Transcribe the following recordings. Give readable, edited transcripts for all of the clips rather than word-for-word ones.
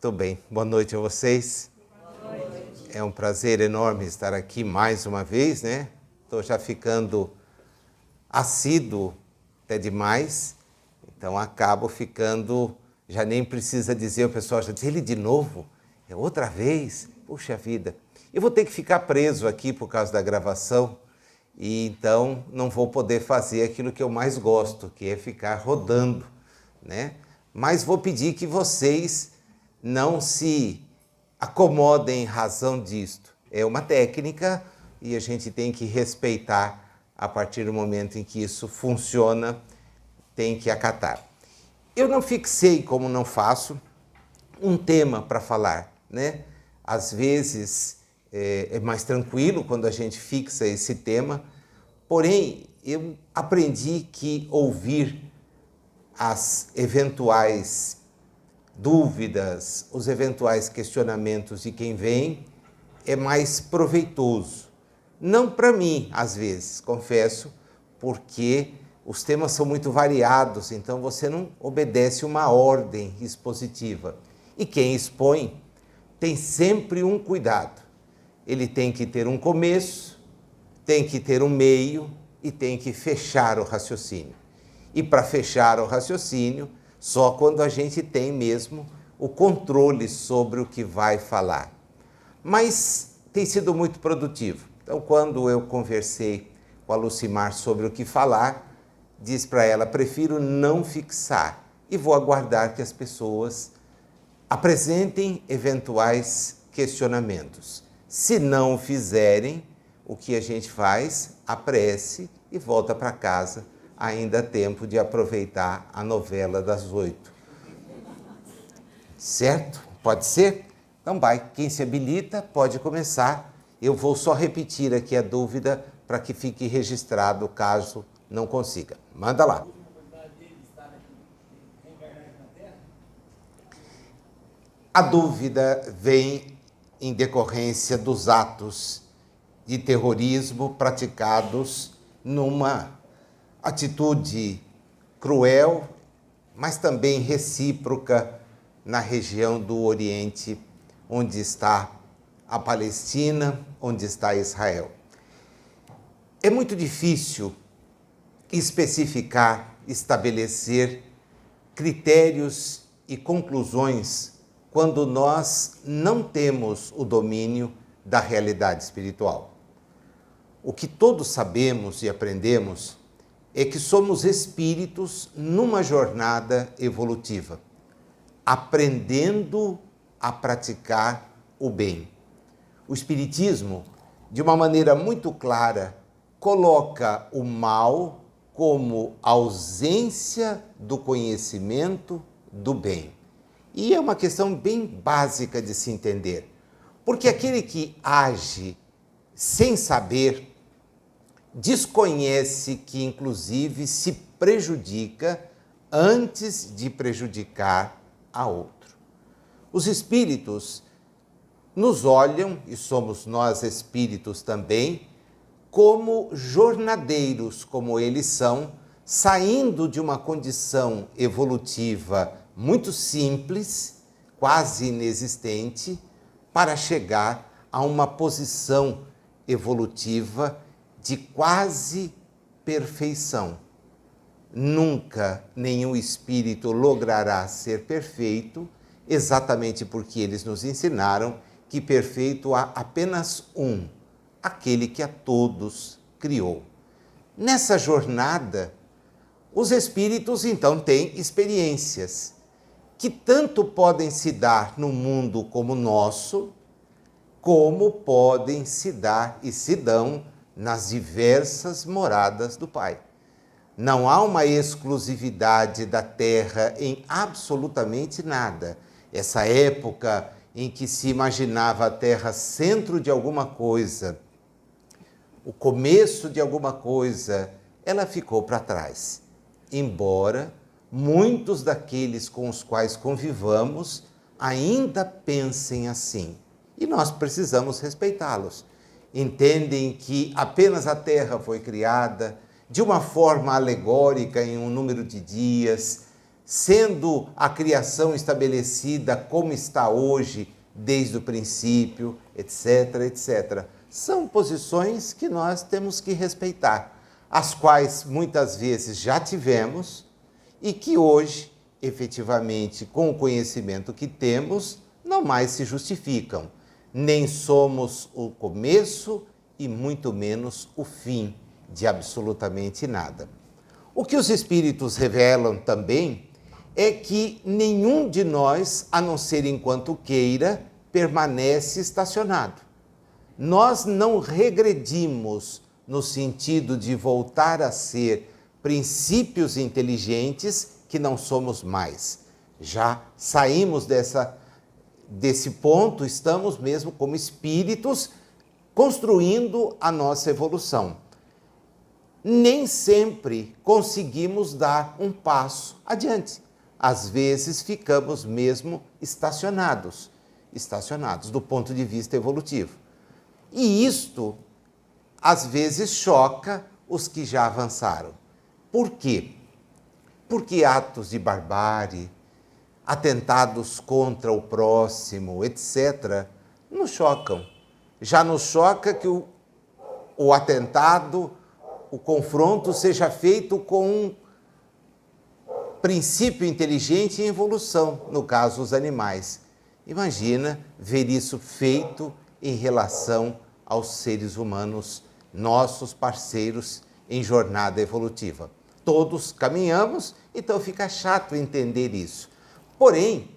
Tudo bem. Boa noite a vocês. Boa noite. É um prazer enorme estar aqui mais uma vez, né? Estou já ficando assíduo até demais, então acabo ficando, já nem precisa dizer, o pessoal já diz, ele de novo? É outra vez? Puxa vida. Eu vou ter que ficar preso aqui por causa da gravação e então não vou poder fazer aquilo que eu mais gosto, que é ficar rodando, né? Mas vou pedir que vocês não se acomodem em razão disto. É uma técnica e a gente tem que respeitar a partir do momento em que isso funciona, tem que acatar. Eu não fixei, como não faço, um tema para falar, né? Às vezes é mais tranquilo quando a gente fixa esse tema, porém eu aprendi que ouvir as eventuais dúvidas, os eventuais questionamentos de quem vem é mais proveitoso. Não para mim, às vezes, confesso, porque os temas são muito variados, então você não obedece uma ordem expositiva. E quem expõe tem sempre um cuidado. Ele tem que ter um começo, tem que ter um meio e tem que fechar o raciocínio. E para fechar o raciocínio, só quando a gente tem mesmo o controle sobre o que vai falar. Mas tem sido muito produtivo. Então, quando eu conversei com a Lucimar sobre o que falar, disse para ela, prefiro não fixar e vou aguardar que as pessoas apresentem eventuais questionamentos. Se não fizerem, o que a gente faz? A prece e volta para casa. Ainda há tempo de aproveitar a novela das 8. Certo? Pode ser? Então vai, quem se habilita pode começar. Eu vou só repetir aqui a dúvida para que fique registrado caso não consiga. Manda lá. A dúvida vem em decorrência dos atos de terrorismo praticados numa atitude cruel, mas também recíproca na região do Oriente, onde está a Palestina, onde está Israel. É muito difícil especificar, estabelecer critérios e conclusões quando nós não temos o domínio da realidade espiritual. O que todos sabemos e aprendemos é que somos espíritos numa jornada evolutiva, aprendendo a praticar o bem. O Espiritismo, de uma maneira muito clara, coloca o mal como ausência do conhecimento do bem. E é uma questão bem básica de se entender, porque aquele que age sem saber, desconhece que, inclusive, se prejudica antes de prejudicar a outro. Os espíritos nos olham, e somos nós espíritos também, como jornadeiros, como eles são, saindo de uma condição evolutiva muito simples, quase inexistente, para chegar a uma posição evolutiva de quase perfeição. Nunca nenhum espírito logrará ser perfeito, exatamente porque eles nos ensinaram que perfeito há apenas um, aquele que a todos criou. Nessa jornada, os espíritos então têm experiências que tanto podem se dar no mundo como nosso, como podem se dar e se dão nas diversas moradas do Pai. Não há uma exclusividade da Terra em absolutamente nada. Essa época em que se imaginava a Terra centro de alguma coisa, o começo de alguma coisa, ela ficou para trás. Embora muitos daqueles com os quais convivamos ainda pensem assim. E nós precisamos respeitá-los. Entendem que apenas a Terra foi criada de uma forma alegórica em um número de dias, sendo a criação estabelecida como está hoje, desde o princípio, etc, etc. São posições que nós temos que respeitar, as quais muitas vezes já tivemos e que hoje, efetivamente, com o conhecimento que temos, não mais se justificam. Nem somos o começo e muito menos o fim de absolutamente nada. O que os Espíritos revelam também é que nenhum de nós, a não ser enquanto queira, permanece estacionado. Nós não regredimos no sentido de voltar a ser princípios inteligentes que não somos mais. Já saímos desse ponto, estamos mesmo como espíritos construindo a nossa evolução. Nem sempre conseguimos dar um passo adiante. Às vezes ficamos mesmo estacionados do ponto de vista evolutivo. E isto, às vezes, choca os que já avançaram. Por quê? Porque atos de barbárie, atentados contra o próximo, etc., nos chocam. Já nos choca que o atentado, o confronto seja feito com um princípio inteligente em evolução, no caso, os animais. Imagina ver isso feito em relação aos seres humanos, nossos parceiros em jornada evolutiva. Todos caminhamos, então fica chato entender isso. Porém,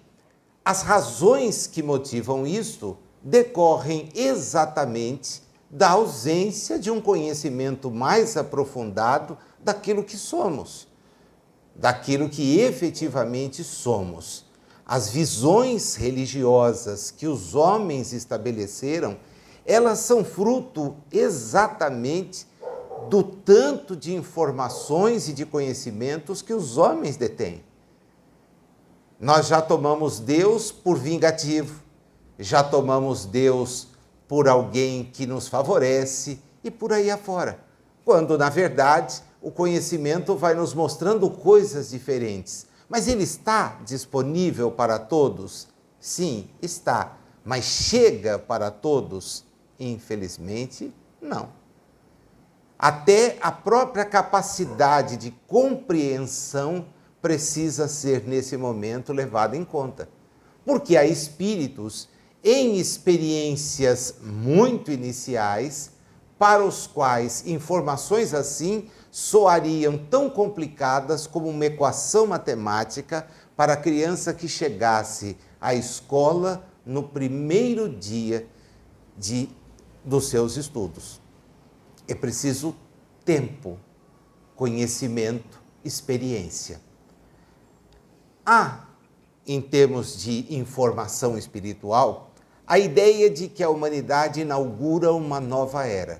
as razões que motivam isto decorrem exatamente da ausência de um conhecimento mais aprofundado daquilo que somos, daquilo que efetivamente somos. As visões religiosas que os homens estabeleceram, elas são fruto exatamente do tanto de informações e de conhecimentos que os homens detêm. Nós já tomamos Deus por vingativo, já tomamos Deus por alguém que nos favorece e por aí afora. Quando, na verdade, o conhecimento vai nos mostrando coisas diferentes. Mas ele está disponível para todos? Sim, está. Mas chega para todos? Infelizmente, não. Até a própria capacidade de compreensão precisa ser, nesse momento, levada em conta. Porque há espíritos em experiências muito iniciais, para os quais informações assim soariam tão complicadas como uma equação matemática para a criança que chegasse à escola no primeiro dia dos seus estudos. É preciso tempo, conhecimento, experiência. Há, em termos de informação espiritual, a ideia de que a humanidade inaugura uma nova era.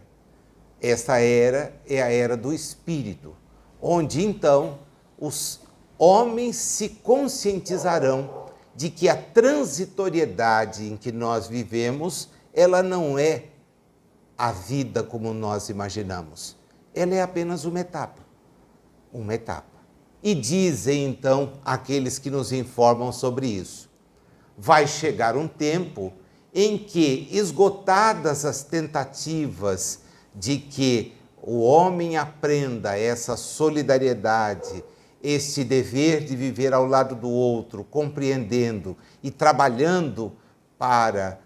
Esta era é a era do espírito, onde então os homens se conscientizarão de que a transitoriedade em que nós vivemos, ela não é a vida como nós imaginamos. Ela é apenas uma etapa. Uma etapa. E dizem então aqueles que nos informam sobre isso: vai chegar um tempo em que, esgotadas as tentativas de que o homem aprenda essa solidariedade, este dever de viver ao lado do outro, compreendendo e trabalhando para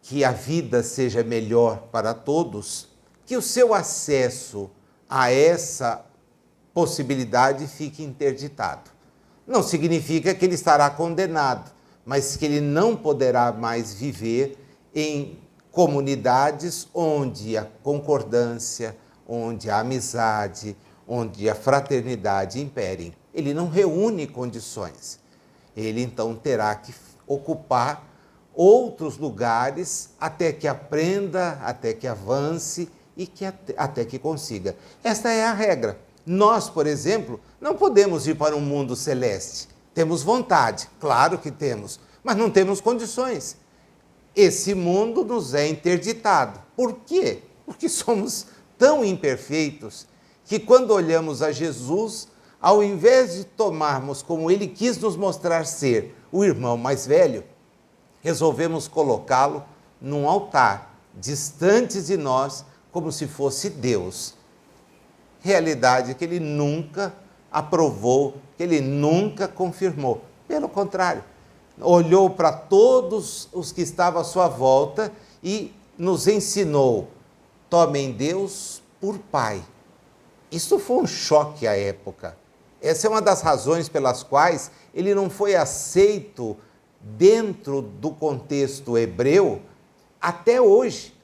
que a vida seja melhor para todos, que o seu acesso a essa possibilidade fique interditado. Não significa que ele estará condenado, mas que ele não poderá mais viver em comunidades onde a concordância, onde a amizade, onde a fraternidade imperem. Ele não reúne condições. Ele então terá que ocupar outros lugares até que aprenda, até que avance e até que consiga. Esta é a regra. Nós, por exemplo, não podemos ir para um mundo celeste. Temos vontade, claro que temos, mas não temos condições. Esse mundo nos é interditado. Por quê? Porque somos tão imperfeitos que, quando olhamos a Jesus, ao invés de tomarmos como ele quis nos mostrar ser o irmão mais velho, resolvemos colocá-lo num altar, distante de nós, como se fosse Deus. Realidade que ele nunca aprovou, que ele nunca confirmou. Pelo contrário, olhou para todos os que estavam à sua volta e nos ensinou: tomem Deus por Pai. Isso foi um choque à época. Essa é uma das razões pelas quais ele não foi aceito dentro do contexto hebreu até hoje,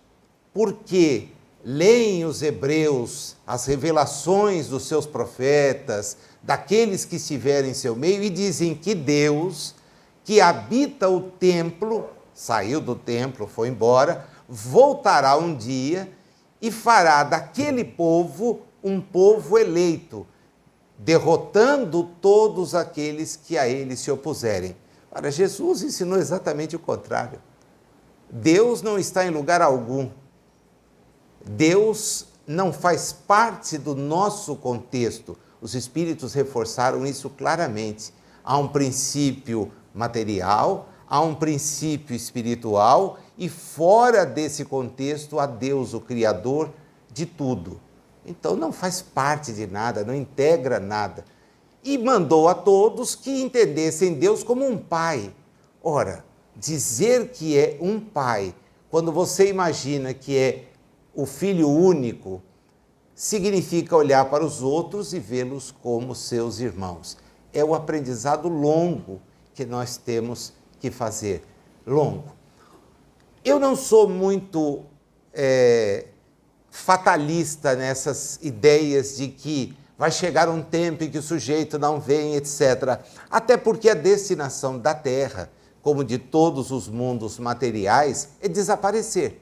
porque leem os hebreus as revelações dos seus profetas, daqueles que estiverem em seu meio, e dizem que Deus, que habita o templo, saiu do templo, foi embora, voltará um dia e fará daquele povo um povo eleito, derrotando todos aqueles que a ele se opuserem. Ora, Jesus ensinou exatamente o contrário. Deus não está em lugar algum. Deus não faz parte do nosso contexto. Os Espíritos reforçaram isso claramente. Há um princípio material, há um princípio espiritual, e fora desse contexto há Deus, o Criador de tudo. Então não faz parte de nada, não integra nada. E mandou a todos que entendessem Deus como um pai. Ora, dizer que é um pai, quando você imagina que é o filho único, significa olhar para os outros e vê-los como seus irmãos. É o aprendizado longo que nós temos que fazer. Longo. Eu não sou muito fatalista nessas ideias de que vai chegar um tempo em que o sujeito não vem, etc. Até porque a destinação da Terra, como de todos os mundos materiais, é desaparecer.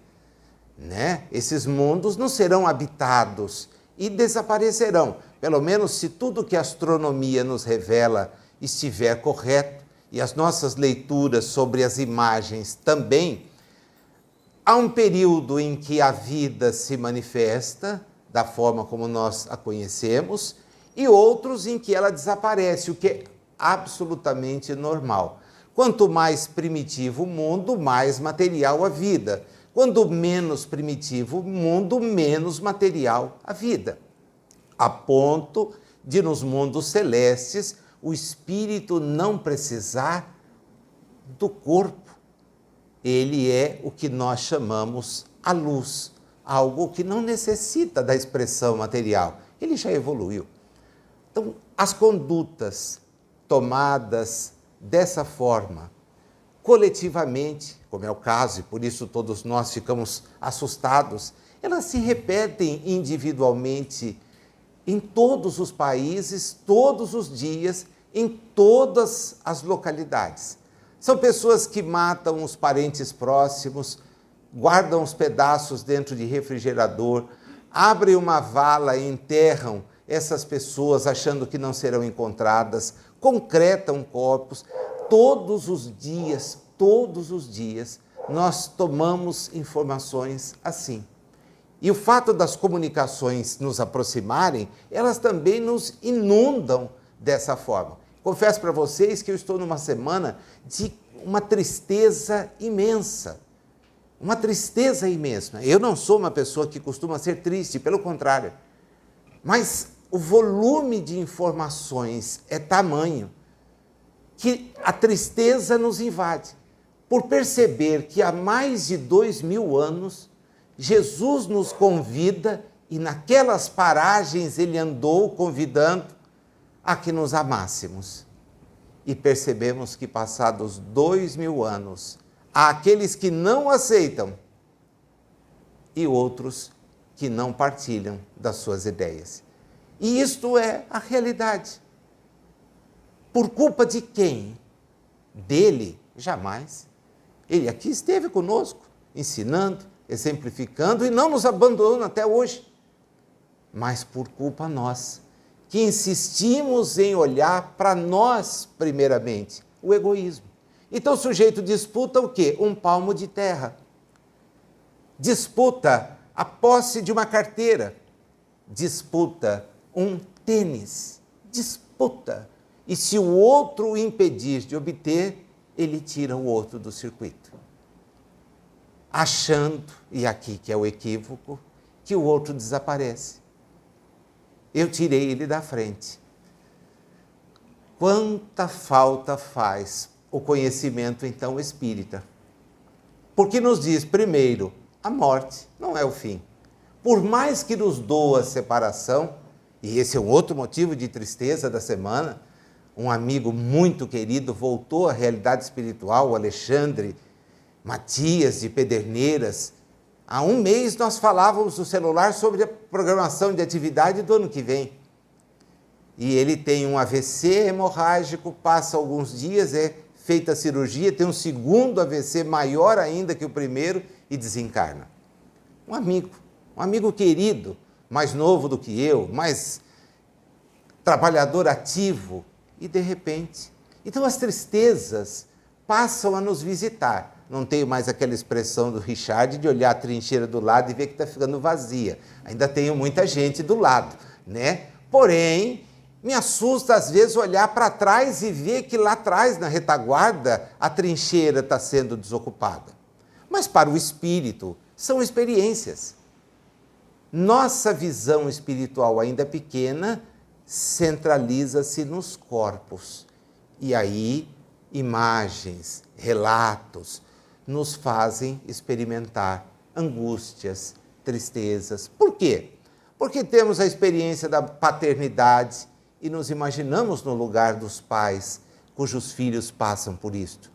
Né? Esses mundos não serão habitados e desaparecerão. Pelo menos se tudo que a astronomia nos revela estiver correto e as nossas leituras sobre as imagens também. Há um período em que a vida se manifesta da forma como nós a conhecemos e outros em que ela desaparece, o que é absolutamente normal. Quanto mais primitivo o mundo, mais material a vida. Quanto menos primitivo o mundo, menos material a vida. A ponto de, nos mundos celestes, o espírito não precisar do corpo. Ele é o que nós chamamos a luz, algo que não necessita da expressão material. Ele já evoluiu. Então, as condutas tomadas dessa forma, coletivamente, como é o caso, e por isso todos nós ficamos assustados, elas se repetem individualmente em todos os países, todos os dias, em todas as localidades. São pessoas que matam os parentes próximos, guardam os pedaços dentro de refrigerador, abrem uma vala e enterram essas pessoas achando que não serão encontradas, concretam corpos. Todos os dias, nós tomamos informações assim. E o fato das comunicações nos aproximarem, elas também nos inundam dessa forma. Confesso para vocês que eu estou numa semana de uma tristeza imensa. Uma tristeza imensa. Eu não sou uma pessoa que costuma ser triste, pelo contrário. Mas o volume de informações é tamanho que a tristeza nos invade. Por perceber que há mais de 2000 anos, Jesus nos convida, e naquelas paragens ele andou convidando a que nos amássemos. E percebemos que passados 2000 anos, há aqueles que não aceitam e outros que não partilham das suas ideias. E isto é a realidade. Por culpa de quem? Dele? Jamais. Ele aqui esteve conosco, ensinando, exemplificando e não nos abandona até hoje. Mas por culpa nossa, que insistimos em olhar para nós primeiramente, o egoísmo. Então o sujeito disputa o quê? Um palmo de terra. Disputa a posse de uma carteira. Disputa um tênis. disputa. E se o outro o impedir de obter, ele tira o outro do circuito. Achando, e aqui que é o equívoco, que o outro desaparece. Eu tirei ele da frente. Quanta falta faz o conhecimento, então, espírita? Porque nos diz, primeiro, a morte não é o fim. Por mais que nos doa a separação, e esse é um outro motivo de tristeza da semana, um amigo muito querido voltou à realidade espiritual, o Alexandre Matias de Pederneiras. Há um mês nós falávamos no celular sobre a programação de atividade do ano que vem. E ele tem um AVC hemorrágico, passa alguns dias, é feita a cirurgia, tem um segundo AVC maior ainda que o primeiro e desencarna. Um amigo querido, mais novo do que eu, mais trabalhador ativo, e de repente. Então as tristezas passam a nos visitar. Não tenho mais aquela expressão do Richard de olhar a trincheira do lado e ver que está ficando vazia. Ainda tenho muita gente do lado, né? Porém, me assusta às vezes olhar para trás e ver que lá atrás, na retaguarda, a trincheira está sendo desocupada. Mas para o espírito, são experiências. Nossa visão espiritual ainda pequena centraliza-se nos corpos. E aí, imagens, relatos, nos fazem experimentar angústias, tristezas. Por quê? Porque temos a experiência da paternidade e nos imaginamos no lugar dos pais cujos filhos passam por isto.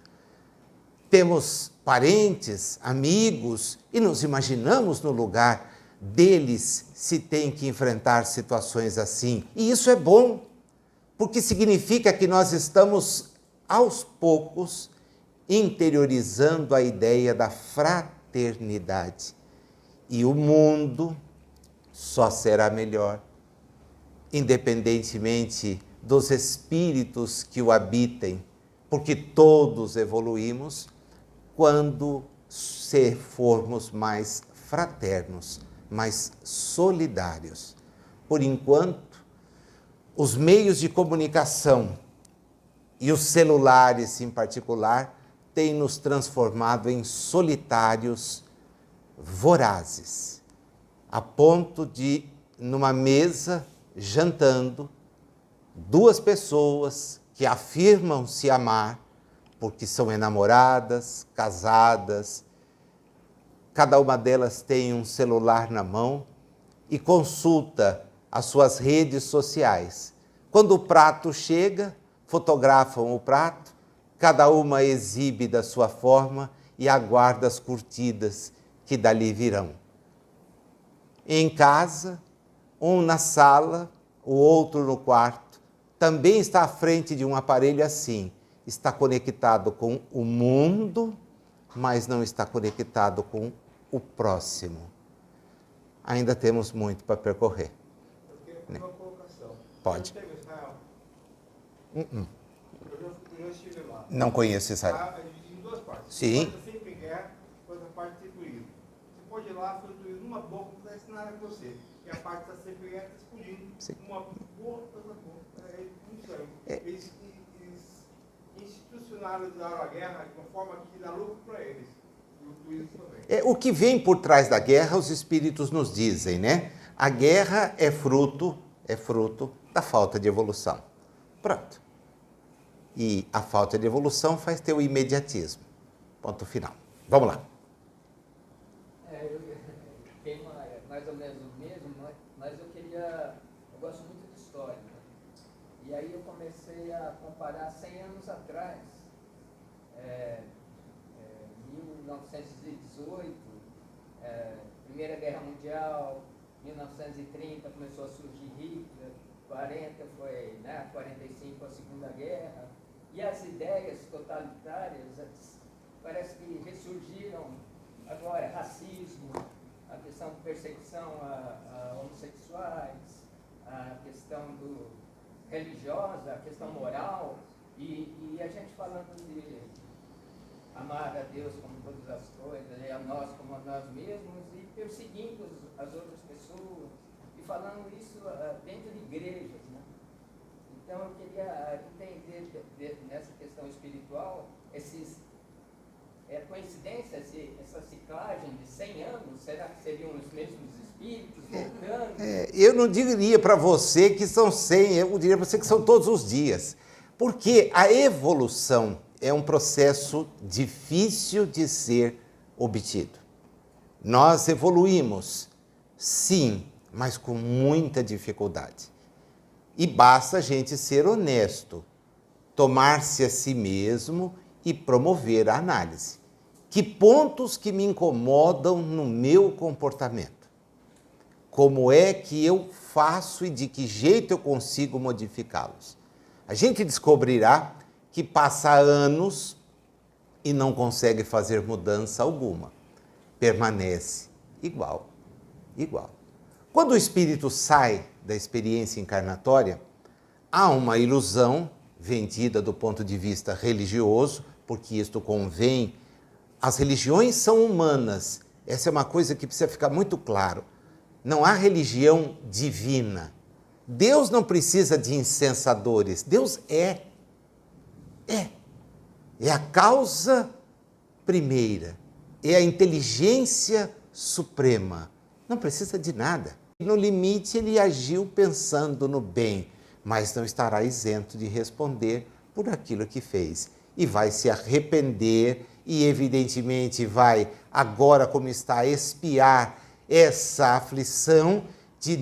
Temos parentes, amigos e nos imaginamos no lugar deles se tem que enfrentar situações assim. E isso é bom, porque significa que nós estamos, aos poucos, interiorizando a ideia da fraternidade. E o mundo só será melhor, independentemente dos espíritos que o habitem, porque todos evoluímos quando formos mais fraternos, mais solidários. Por enquanto, os meios de comunicação e os celulares em particular têm nos transformado em solitários vorazes, a ponto de, numa mesa, jantando, duas pessoas que afirmam se amar, porque são enamoradas, casadas, cada uma delas tem um celular na mão e consulta as suas redes sociais. Quando o prato chega, fotografam o prato, cada uma exibe da sua forma e aguarda as curtidas que dali virão. Em casa, um na sala, o outro no quarto, também está à frente de um aparelho assim, está conectado com o mundo, mas não está conectado com o próximo. Ainda temos muito para percorrer. Eu tenho uma colocação. Pode. Você teve Israel? Eu já estive lá. Não conheço Israel. Em duas partes. Sim. Uma parte sempre guerra, outra parte sem turismo. Você pode ir lá, foi turismo, uma boca, não acontece nada com você. E a parte está sempre guerra, está explodindo. Sim. Uma boa, outra boa. É muito sério. Eles institucionalizaram a guerra de uma forma que dá lucro para eles. E o turismo também. O que vem por trás da guerra, os espíritos nos dizem, né? A guerra é fruto da falta de evolução. Pronto. E a falta de evolução faz ter o imediatismo. Ponto final. Vamos lá. Tem mais ou menos o mesmo, mas eu gosto muito de história. Né? E aí eu comecei a comparar 100 anos atrás, 1918, Primeira Guerra Mundial, 1930 começou a surgir Hitler, 40 foi, 45 a Segunda Guerra, e as ideias totalitárias parece que ressurgiram agora, racismo, a questão de perseguição a homossexuais, a questão religiosa, a questão moral, e a gente falando de amar a Deus como todas as coisas, e a nós como a nós mesmos, e perseguindo as outras pessoas, e falando isso dentro de igrejas, né? Então eu queria entender nessa questão espiritual, é coincidência essa ciclagem de 100 anos? Será que seriam os mesmos espíritos voltando? Eu não diria para você que são 100, eu diria para você que são todos os dias. Porque a evolução é um processo difícil de ser obtido. Nós evoluímos, sim, mas com muita dificuldade. E basta a gente ser honesto, tomar-se a si mesmo e promover a análise. Que pontos que me incomodam no meu comportamento? Como é que eu faço e de que jeito eu consigo modificá-los? A gente descobrirá que passa anos e não consegue fazer mudança alguma. Permanece igual. Quando o espírito sai da experiência encarnatória, há uma ilusão vendida do ponto de vista religioso, porque isto convém. As religiões são humanas. Essa é uma coisa que precisa ficar muito claro. Não há religião divina. Deus não precisa de incensadores. Deus é. É a causa primeira. É a inteligência suprema. Não precisa de nada. No limite, ele agiu pensando no bem, mas não estará isento de responder por aquilo que fez. E vai se arrepender e, evidentemente, vai, agora como está, expiar essa aflição de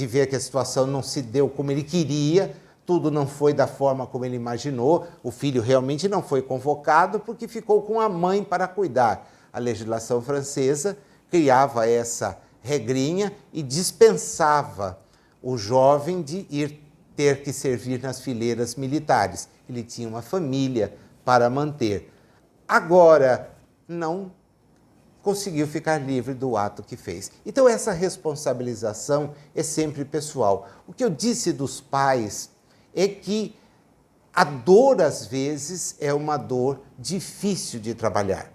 ver que a situação não se deu como ele queria, tudo não foi da forma como ele imaginou, o filho realmente não foi convocado porque ficou com a mãe para cuidar. A legislação francesa criava essa regrinha e dispensava o jovem de ter que servir nas fileiras militares. Ele tinha uma família para manter. Agora, não conseguiu ficar livre do ato que fez. Então, essa responsabilização é sempre pessoal. O que eu disse dos pais é que a dor, às vezes, é uma dor difícil de trabalhar.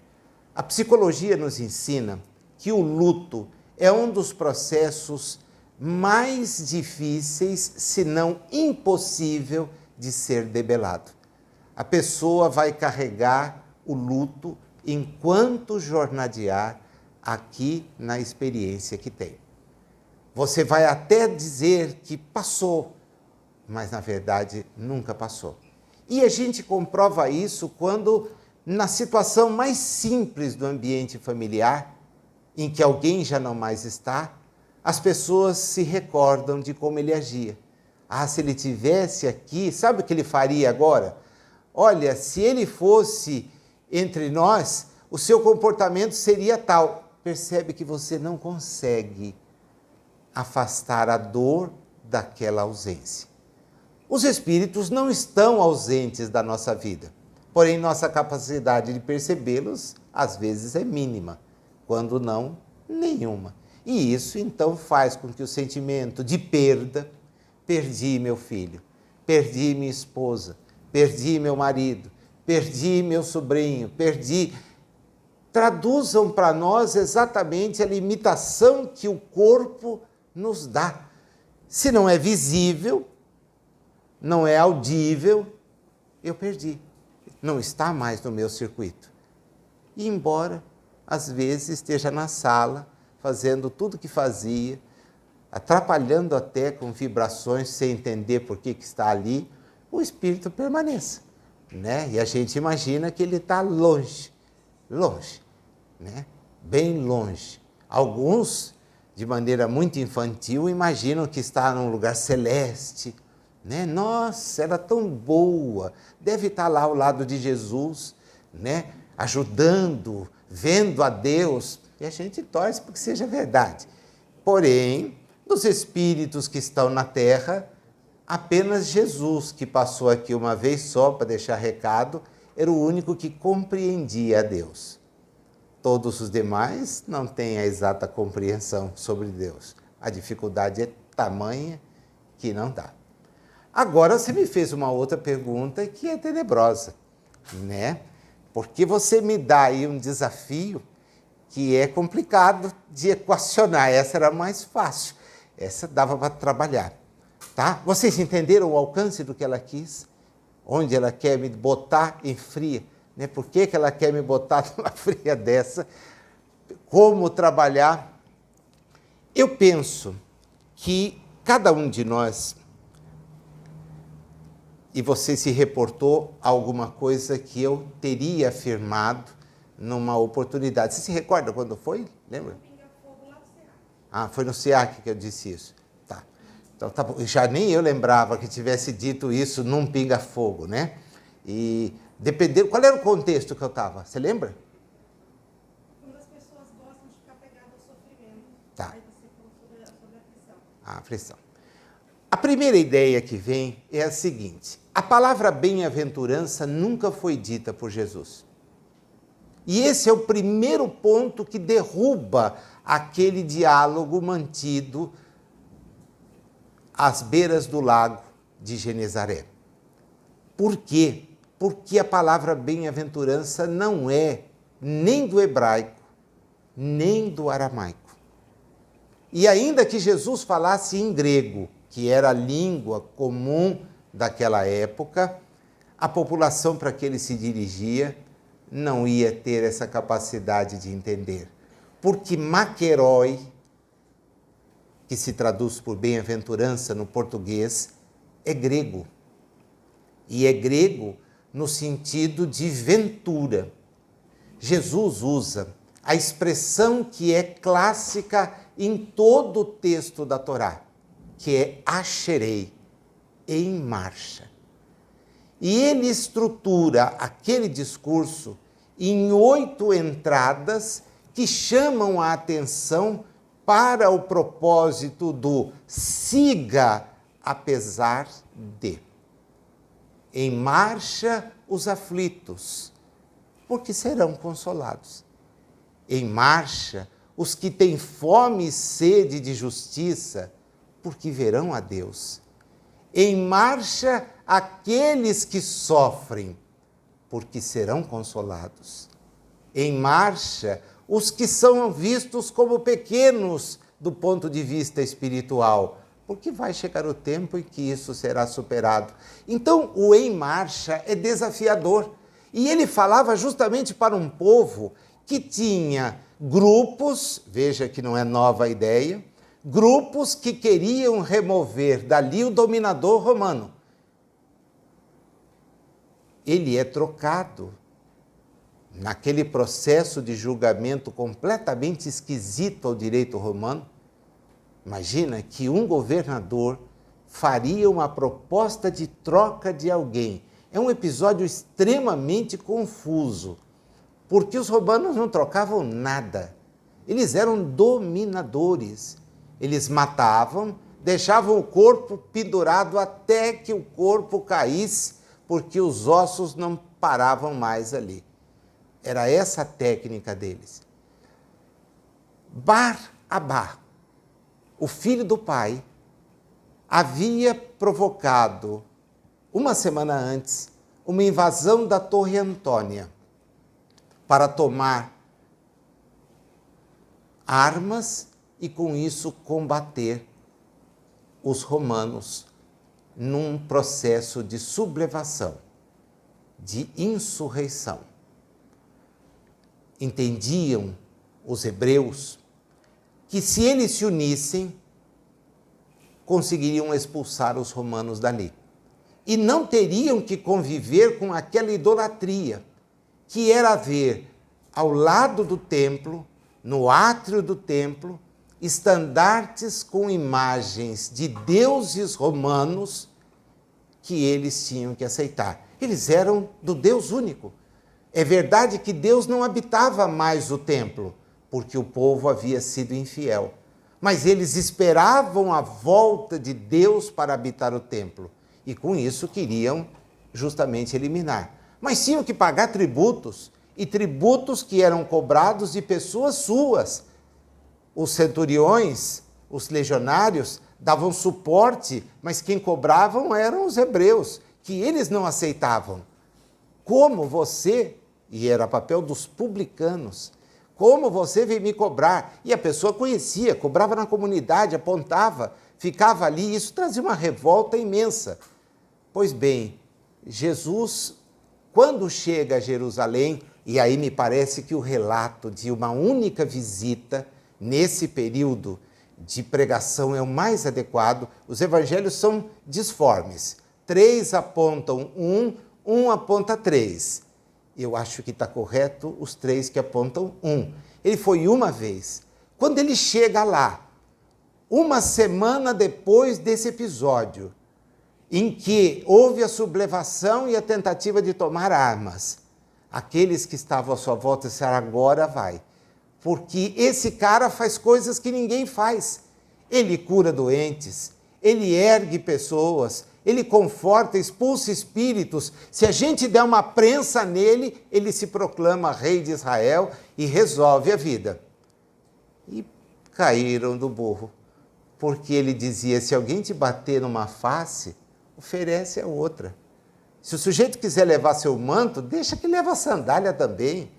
A psicologia nos ensina que o luto é um dos processos mais difíceis, se não impossível, de ser debelado. A pessoa vai carregar o luto enquanto jornadear aqui na experiência que tem. Você vai até dizer que passou, mas na verdade nunca passou. E a gente comprova isso quando, na situação mais simples do ambiente familiar, em que alguém já não mais está, as pessoas se recordam de como ele agia. Ah, se ele tivesse aqui, sabe o que ele faria agora? Olha, se ele fosse entre nós, o seu comportamento seria tal. Percebe que você não consegue afastar a dor daquela ausência. Os espíritos não estão ausentes da nossa vida, porém nossa capacidade de percebê-los às vezes é mínima, quando não, nenhuma. E isso então faz com que o sentimento de perda, perdi meu filho, perdi minha esposa, perdi meu marido, perdi meu sobrinho, traduzam para nós exatamente a limitação que o corpo nos dá. Se não é visível, não é audível, eu perdi. Não está mais no meu circuito. E embora, às vezes, esteja na sala, fazendo tudo o que fazia, atrapalhando até com vibrações, sem entender por que está ali, o espírito permaneça. Né? E a gente imagina que ele está longe, né? Bem longe. Alguns, de maneira muito infantil, imaginam que está num lugar celeste, né? Nossa, era tão boa, deve estar lá ao lado de Jesus, né? Ajudando, vendo a Deus, e a gente torce para que seja verdade. Porém, dos espíritos que estão na Terra, apenas Jesus, que passou aqui uma vez só para deixar recado, era o único que compreendia a Deus. Todos os demais não têm a exata compreensão sobre Deus. A dificuldade é tamanha que não dá. Agora você me fez uma outra pergunta que é tenebrosa, né? Porque você me dá aí um desafio que é complicado de equacionar. Essa era mais fácil, essa dava para trabalhar. Tá? Vocês entenderam o alcance do que ela quis? Onde ela quer me botar em fria? Né? Por que ela quer me botar numa fria dessa? Como trabalhar? Eu penso que cada um de nós, e você se reportou a alguma coisa que eu teria afirmado numa oportunidade. Você se recorda quando foi? Lembra? Ah, foi no SEAC que eu disse isso. Tá. Então, tá bom. Já nem eu lembrava que tivesse dito isso num pinga-fogo, né? E dependendo... Qual era o contexto que eu estava? Você lembra? Quando as pessoas gostam de ficar pegadas ao sofrimento. Tá. Aí você falou sobre a aflição. A aflição. A primeira ideia que vem é a seguinte: a palavra bem-aventurança nunca foi dita por Jesus. E esse é o primeiro ponto que derruba aquele diálogo mantido às beiras do lago de Genezaré. Por quê? Porque a palavra bem-aventurança não é nem do hebraico, nem do aramaico. E ainda que Jesus falasse em grego, que era a língua comum daquela época, a população para que ele se dirigia não ia ter essa capacidade de entender. Porque maqueroi, que se traduz por bem-aventurança no português, é grego. E é grego no sentido de ventura. Jesus usa a expressão que é clássica em todo o texto da Torá, que é asherei, em marcha. E ele estrutura aquele discurso em 8 entradas que chamam a atenção para o propósito do siga apesar de. Em marcha os aflitos, porque serão consolados. Em marcha os que têm fome e sede de justiça, porque verão a Deus. Em marcha aqueles que sofrem, porque serão consolados. Em marcha os que são vistos como pequenos do ponto de vista espiritual, porque vai chegar o tempo em que isso será superado. Então, o em marcha é desafiador. E ele falava justamente para um povo que tinha grupos, veja que não é nova a ideia, grupos que queriam remover dali o dominador romano. Ele é trocado naquele processo de julgamento completamente esquisito ao direito romano. Imagina que um governador faria uma proposta de troca de alguém. É um episódio extremamente confuso, porque os romanos não trocavam nada. Eles eram dominadores. Eles matavam, deixavam o corpo pendurado até que o corpo caísse, porque os ossos não paravam mais ali. Era essa a técnica deles. Bar-Abá, o filho do pai, havia provocado, uma semana antes, uma invasão da Torre Antônia para tomar armas e, com isso, combater os romanos num processo de sublevação, de insurreição. Entendiam os hebreus que, se eles se unissem, conseguiriam expulsar os romanos dali. E não teriam que conviver com aquela idolatria, que era ver ao lado do templo, no átrio do templo, estandartes com imagens de deuses romanos que eles tinham que aceitar. Eles eram do Deus único. É verdade que Deus não habitava mais o templo, porque o povo havia sido infiel. Mas eles esperavam a volta de Deus para habitar o templo. E com isso queriam justamente eliminar. Mas tinham que pagar tributos, e tributos que eram cobrados de pessoas suas. Os centuriões, os legionários, davam suporte, mas quem cobravam eram os hebreus, que eles não aceitavam. Como você, e era papel dos publicanos, Como você veio me cobrar? E a pessoa conhecia, cobrava na comunidade, apontava, ficava ali, isso trazia uma revolta imensa. Pois bem, Jesus, quando chega a Jerusalém, e aí me parece que o relato de uma única visita nesse período de pregação é o mais adequado. Os evangelhos são disformes. 3 apontam um aponta 3. Eu acho que está correto os 3 que apontam 1. Ele foi uma vez. Quando ele chega lá, uma semana depois desse episódio, em que houve a sublevação e a tentativa de tomar armas, aqueles que estavam à sua volta disseram, agora vai. Porque esse cara faz coisas que ninguém faz. Ele cura doentes, ele ergue pessoas, ele conforta, expulsa espíritos. Se a gente der uma prensa nele, ele se proclama rei de Israel e resolve a vida. E caíram do burro, porque ele dizia, se alguém te bater numa face, oferece a outra. Se o sujeito quiser levar seu manto, deixa que leve a sandália também.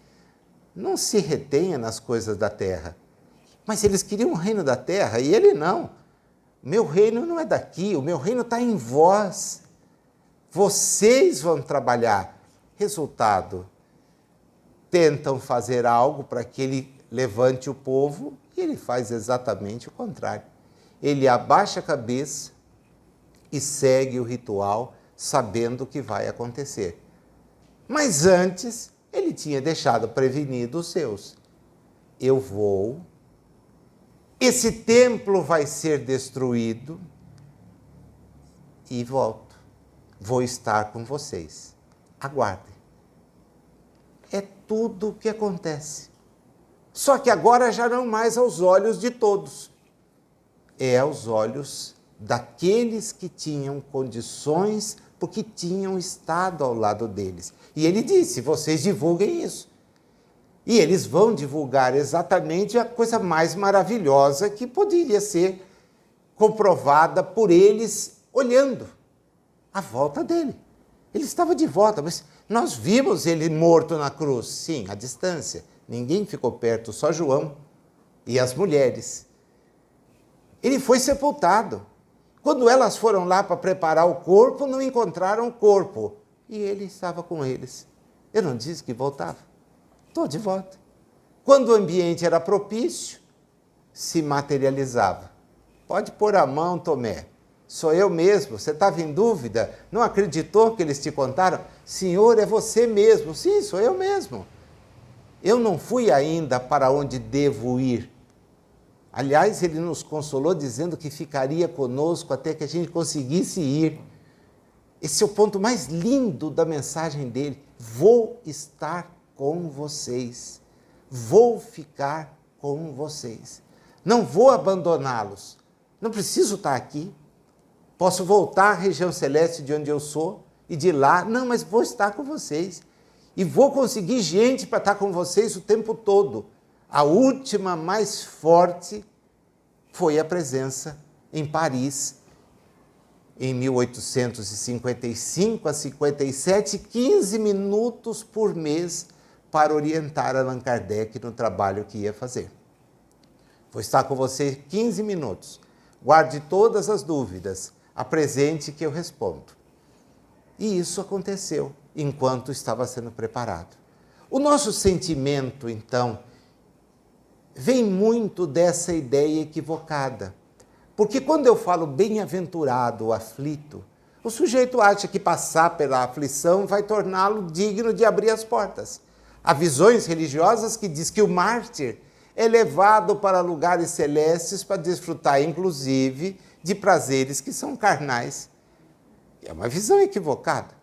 Não se retenha nas coisas da terra. Mas eles queriam o reino da terra e ele não. Meu reino não é daqui, o meu reino está em vós. Vocês vão trabalhar. Resultado, tentam fazer algo para que ele levante o povo e ele faz exatamente o contrário. Ele abaixa a cabeça e segue o ritual, sabendo o que vai acontecer. Mas antes, ele tinha deixado prevenido os seus. Eu vou, esse templo vai ser destruído e volto. Vou estar com vocês. Aguardem. É tudo o que acontece. Só que agora já não mais aos olhos de todos. É aos olhos daqueles que tinham condições, porque tinham estado ao lado deles. E ele disse, vocês divulguem isso. E eles vão divulgar exatamente a coisa mais maravilhosa que poderia ser comprovada por eles olhando a volta dele. Ele estava de volta, mas nós vimos ele morto na cruz. Sim, à distância. Ninguém ficou perto, só João e as mulheres. Ele foi sepultado. Quando elas foram lá para preparar o corpo, não encontraram o corpo. E ele estava com eles. Eu não disse que voltava. Estou de volta. Quando o ambiente era propício, se materializava. Pode pôr a mão, Tomé. Sou eu mesmo. Você estava em dúvida? Não acreditou que eles te contaram? Senhor, é você mesmo. Sim, sou eu mesmo. Eu não fui ainda para onde devo ir. Aliás, ele nos consolou dizendo que ficaria conosco até que a gente conseguisse ir. Esse é o ponto mais lindo da mensagem dele. Vou estar com vocês. Vou ficar com vocês. Não vou abandoná-los. Não preciso estar aqui. Posso voltar à região celeste de onde eu sou e de lá. Não, mas vou estar com vocês. E vou conseguir gente para estar com vocês o tempo todo. A última mais forte foi a presença em Paris, em 1855 a 57, 15 minutos por mês para orientar Allan Kardec no trabalho que ia fazer. Vou estar com você 15 minutos. Guarde todas as dúvidas. Apresente que eu respondo. E isso aconteceu enquanto estava sendo preparado. O nosso sentimento, então, vem muito dessa ideia equivocada. Porque quando eu falo bem-aventurado o aflito, o sujeito acha que passar pela aflição vai torná-lo digno de abrir as portas. Há visões religiosas que diz que o mártir é levado para lugares celestes para desfrutar, inclusive, de prazeres que são carnais. É uma visão equivocada.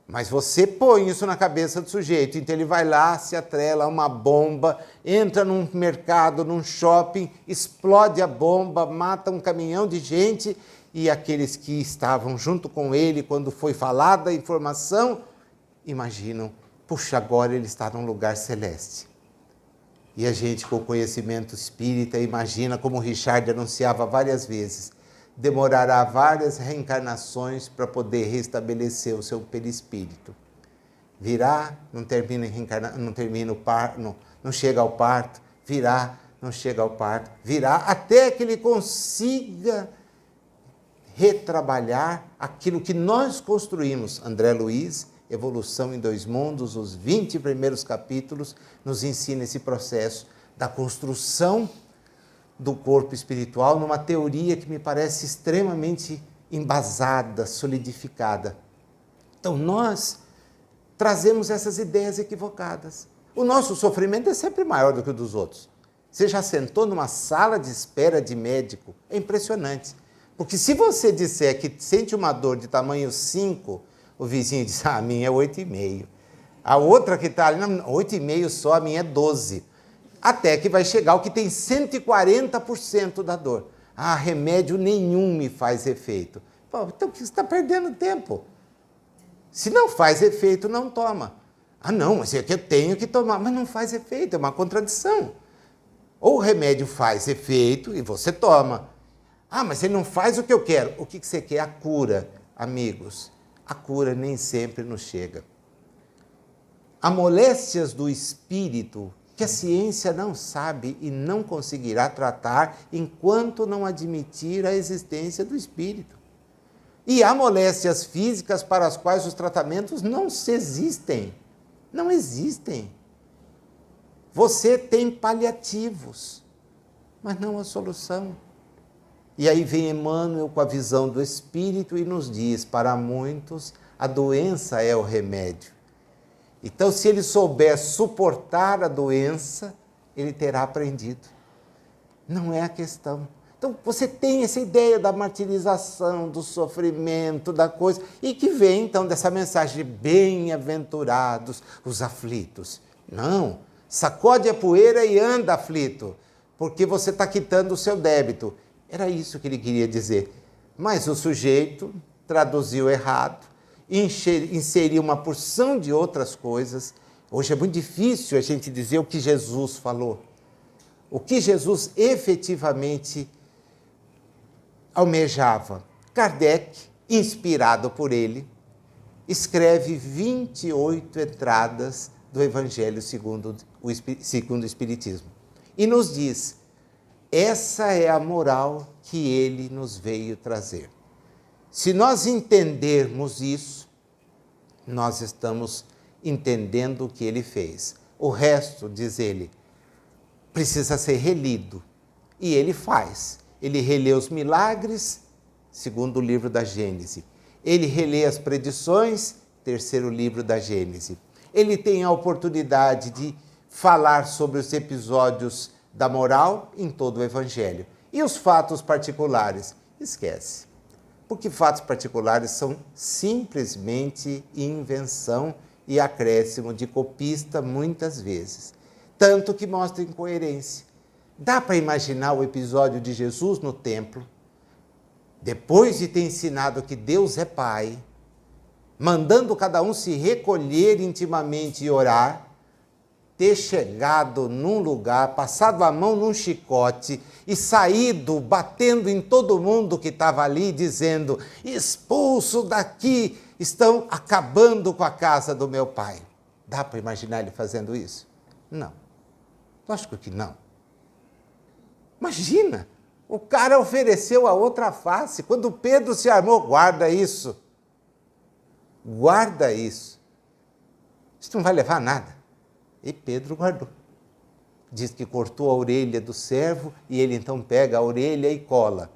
Mas você põe isso na cabeça do sujeito, então ele vai lá, se atrela a uma bomba, entra num mercado, num shopping, explode a bomba, mata um caminhão de gente e aqueles que estavam junto com ele quando foi falada a informação, imaginam, puxa, agora ele está num lugar celeste. E a gente com o conhecimento espírita imagina, como Richard anunciava várias vezes, demorará várias reencarnações para poder restabelecer o seu perispírito. Virá, não termina o parto, não chega ao parto, virá, não chega ao parto, virá até que ele consiga retrabalhar aquilo que nós construímos. André Luiz, Evolução em 2 Mundos, os 20 primeiros capítulos, nos ensina esse processo da construção do corpo espiritual numa teoria que me parece extremamente embasada, solidificada. Então nós trazemos essas ideias equivocadas. O nosso sofrimento é sempre maior do que o dos outros. Você já sentou numa sala de espera de médico? É impressionante. Porque se você disser que sente uma dor de tamanho 5, o vizinho diz, a minha é 8,5. A outra que está ali, 8,5 só, a minha é 12. Até que vai chegar o que tem 140% da dor. Ah, remédio nenhum me faz efeito. Pô, então você está perdendo tempo. Se não faz efeito, não toma. Ah, não, mas é que eu tenho que tomar. Mas não faz efeito, é uma contradição. Ou o remédio faz efeito e você toma. Ah, mas ele não faz o que eu quero. O que você quer? A cura. Amigos, a cura nem sempre nos chega. Há moléstias do espírito que a ciência não sabe e não conseguirá tratar enquanto não admitir a existência do espírito. E há moléstias físicas para as quais os tratamentos não existem. Não existem. Você tem paliativos, mas não a solução. E aí vem Emmanuel com a visão do Espírito e nos diz, para muitos, a doença é o remédio. Então, se ele souber suportar a doença, ele terá aprendido. Não é a questão. Então, você tem essa ideia da martirização, do sofrimento, da coisa, e que vem, então, dessa mensagem de bem-aventurados os aflitos. Não, sacode a poeira e anda aflito, porque você está quitando o seu débito. Era isso que ele queria dizer. Mas o sujeito traduziu errado, inseriu uma porção de outras coisas. Hoje é muito difícil a gente dizer o que Jesus falou. O que Jesus efetivamente almejava. Kardec, inspirado por ele, escreve 28 entradas do Evangelho segundo o Espiritismo. E nos diz, essa é a moral que ele nos veio trazer. Se nós entendermos isso, nós estamos entendendo o que ele fez. O resto, diz ele, precisa ser relido. E ele faz. Ele relê os milagres, segundo o livro da Gênese. Ele relê as predições, terceiro livro da Gênese. Ele tem a oportunidade de falar sobre os episódios da moral em todo o Evangelho. E os fatos particulares? Esquece. Porque fatos particulares são simplesmente invenção e acréscimo de copista muitas vezes. Tanto que mostra incoerência. Dá para imaginar o episódio de Jesus no templo, depois de ter ensinado que Deus é Pai, mandando cada um se recolher intimamente e orar, ter chegado num lugar, passado a mão num chicote e saído batendo em todo mundo que estava ali, dizendo, expulso daqui, estão acabando com a casa do meu pai. Dá para imaginar ele fazendo isso? Não. Lógico que não. Imagina, o cara ofereceu a outra face. Quando Pedro se armou, guarda isso. Guarda isso. Isso não vai levar a nada. E Pedro guardou. Diz que cortou a orelha do servo e ele então pega a orelha e cola.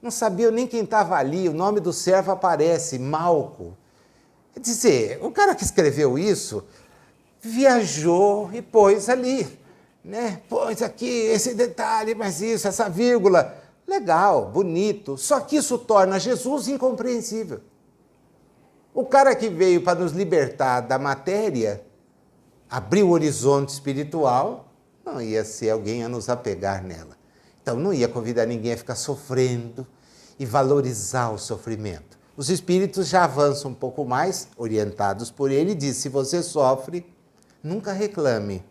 Não sabia nem quem estava ali, o nome do servo aparece, Malco. Quer dizer, o cara que escreveu isso viajou e pôs ali, né? Pôs aqui esse detalhe, mas isso, essa vírgula. Legal, bonito, só que isso torna Jesus incompreensível. O cara que veio para nos libertar da matéria, abrir o horizonte espiritual, não ia ser alguém a nos apegar nela. Então não ia convidar ninguém a ficar sofrendo e valorizar o sofrimento. Os espíritos já avançam um pouco mais, orientados por ele, e diz, se você sofre, nunca reclame,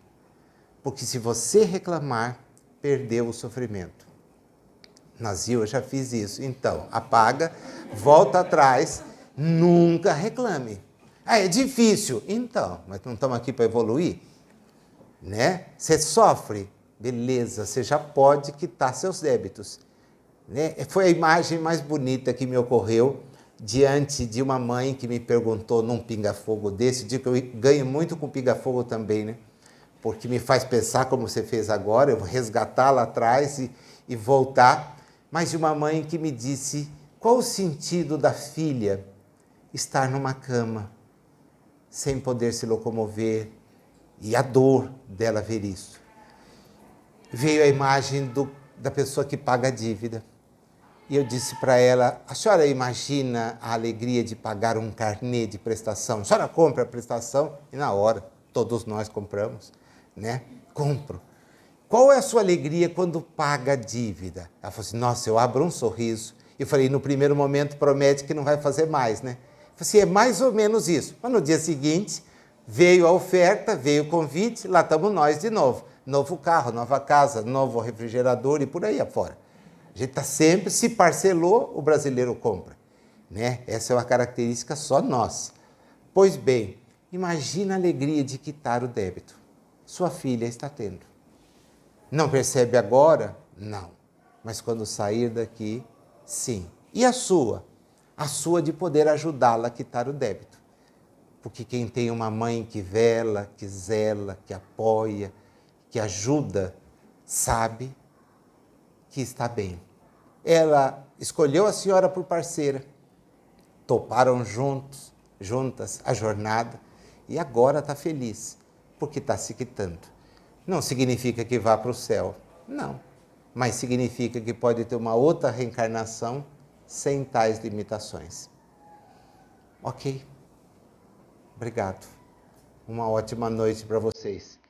porque se você reclamar, perdeu o sofrimento. Nazil, eu já fiz isso. Então, apaga, volta atrás, nunca reclame. Ah, é difícil. Então, mas não estamos aqui para evoluir? Né? Você sofre, beleza, você já pode quitar seus débitos. Né? Foi a imagem mais bonita que me ocorreu diante de uma mãe que me perguntou num pinga-fogo desse, digo que eu ganho muito com pinga-fogo também, né? Porque me faz pensar como você fez agora, eu vou resgatar lá atrás e voltar, mas de uma mãe que me disse qual o sentido da filha estar numa cama, sem poder se locomover, e a dor dela ver isso. Veio a imagem da pessoa que paga a dívida. E eu disse para ela, a senhora imagina a alegria de pagar um carnê de prestação? A senhora compra a prestação e na hora, todos nós compramos, né? Compro. Qual é a sua alegria quando paga a dívida? Ela falou assim, nossa, eu abro um sorriso. Eu falei, no primeiro momento promete que não vai fazer mais, né? Eu falei assim, é mais ou menos isso. Mas no dia seguinte, veio a oferta, veio o convite, lá estamos nós de novo. Novo carro, nova casa, novo refrigerador e por aí afora. A gente está sempre, se parcelou, o brasileiro compra. Né? Essa é uma característica só nossa. Pois bem, imagina a alegria de quitar o débito. Sua filha está tendo. Não percebe agora? Não. Mas quando sair daqui, sim. E a sua? A sua de poder ajudá-la a quitar o débito. Porque quem tem uma mãe que vela, que zela, que apoia, que ajuda, sabe que está bem. Ela escolheu a senhora por parceira, toparam juntas a jornada e agora está feliz, porque está se quitando. Não significa que vá para o céu, não, mas significa que pode ter uma outra reencarnação sem tais limitações. Ok? Obrigado. Uma ótima noite para vocês.